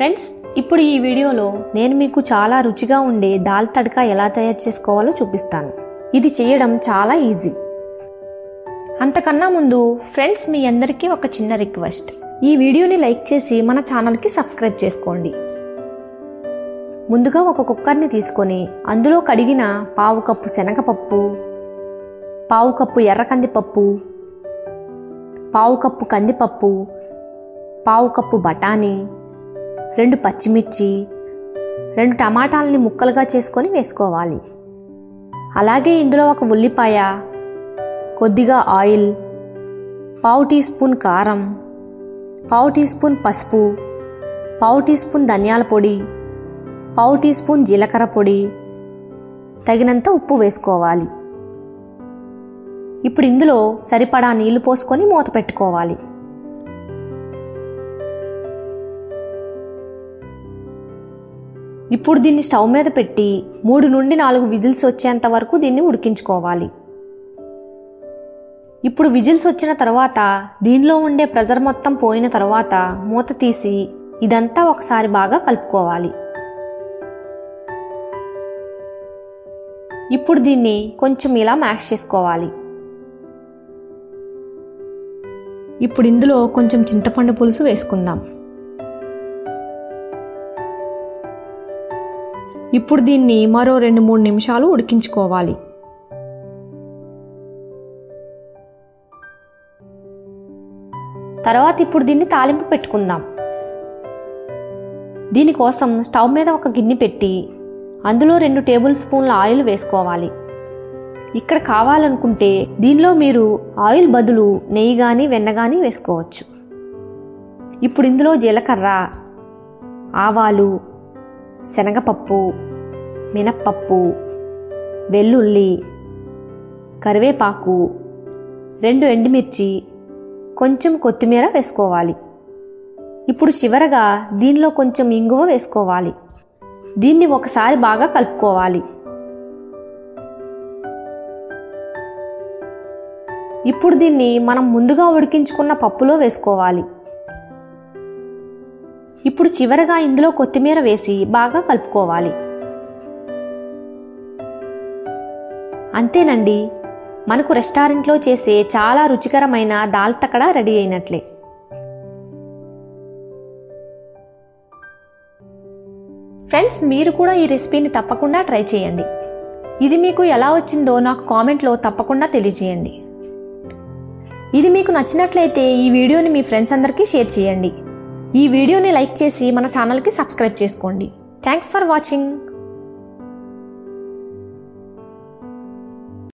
Friends, ఇప్పుడు ఈ వీడియోలో నేను మీకు చాలా రుచిగా ఉండే దాల్ తడకా ఎలా తయారు చేసుకోవాలో చూపిస్తాను. ఇది చేయడం చాలా ఈజీ. అంతకన్నా ముందు ఫ్రెండ్స్, మీ అందరికీ ఒక చిన్న రిక్వెస్ట్. ఈ వీడియోని లైక్ చేసి మన ఛానల్కి సబ్స్క్రైబ్ చేసుకోండి. ముందుగా ఒక కుక్కర్ని తీసుకొని అందులో కడిగిన పావు కప్పు శనగపప్పు, పావు కప్పు ఎర్ర కందిపప్పు, పావు కప్పు కందిపప్పు, పావు కప్పు బఠానీ, 2 పచ్చిమిర్చి, 2 టమాటాలని ముక్కలుగా చేసుకొని వేసుకోవాలి. అలాగే ఇందులో ఒక ఉల్లిపాయ, కొద్దిగా ఆయిల్, పావు టీ స్పూన్ కారం, పావు టీ స్పూన్ పసుపు, పావు టీ స్పూన్ ధనియాల పొడి, పావు టీ స్పూన్ జీలకర్ర పొడి, తగినంత ఉప్పు వేసుకోవాలి. ఇప్పుడు ఇందులో సరిపడా నీళ్లు పోసుకొని మూత పెట్టుకోవాలి. ఇప్పుడు దీన్ని స్టవ్ మీద పెట్టి 3 నుండి 4 విజిల్స్ వచ్చేంత వరకు దీన్ని ఉడికించుకోవాలి. ఇప్పుడు విజిల్స్ వచ్చిన తర్వాత దీనిలో ఉండే ప్రెజర్ మొత్తం పోయిన తర్వాత మూత తీసి ఇదంతా ఒకసారి బాగా కలుపుకోవాలి. ఇప్పుడు దీన్ని కొంచెం ఇలా మ్యాష్ చేసుకోవాలి. ఇప్పుడు ఇందులో కొంచెం చింతపండు పులుసు వేసుకుందాం. ఇప్పుడు దీన్ని మరో 2-3 నిమిషాలు ఉడికించుకోవాలి. తర్వాత ఇప్పుడు దీన్ని తాలింపు పెట్టుకుందాం. దీనికోసం స్టవ్ మీద ఒక గిన్నె పెట్టి అందులో 2 టేబుల్ స్పూన్ల ఆయిల్ వేసుకోవాలి. ఇక్కడ కావాలనుకుంటే దీనిలో మీరు ఆయిల్ బదులు నెయ్యి కానీ వెన్న కానీ వేసుకోవచ్చు. ఇప్పుడు ఇందులో జీలకర్ర, ఆవాలు, శనగపప్పు, మినప్పప్పు, వెల్లుల్లి, కరివేపాకు, 2 ఎండుమిర్చి, కొంచెం కొత్తిమీర వేసుకోవాలి. ఇప్పుడు చివరగా దీనిలో కొంచెం ఇంగువ వేసుకోవాలి. దీన్ని ఒకసారి బాగా కలుపుకోవాలి. ఇప్పుడు దీన్ని మనం ముందుగా ఉడికించుకున్న పప్పులో వేసుకోవాలి. ఇప్పుడు చివరగా ఇందులో కొత్తిమీర వేసి బాగా కలుపుకోవాలి. అంతేనండి, మనకు రెస్టారెంట్లో చేసే చాలా రుచికరమైన దాల్ తకడా రెడీ అయినట్లే. ఫ్రెండ్స్, మీరు కూడా ఈ రెసిపీని తప్పకుండా ట్రై చేయండి. ఇది మీకు ఎలా వచ్చిందో నాకు కామెంట్లో తప్పకుండా తెలియజేయండి. ఇది మీకు నచ్చినట్లయితే ఈ వీడియోని మీ ఫ్రెండ్స్ అందరికీ షేర్ చేయండి. ఈ వీడియోని లైక్ చేసి మన ఛానల్కి సబ్స్క్రైబ్ చేసుకోండి. Thanks for watching.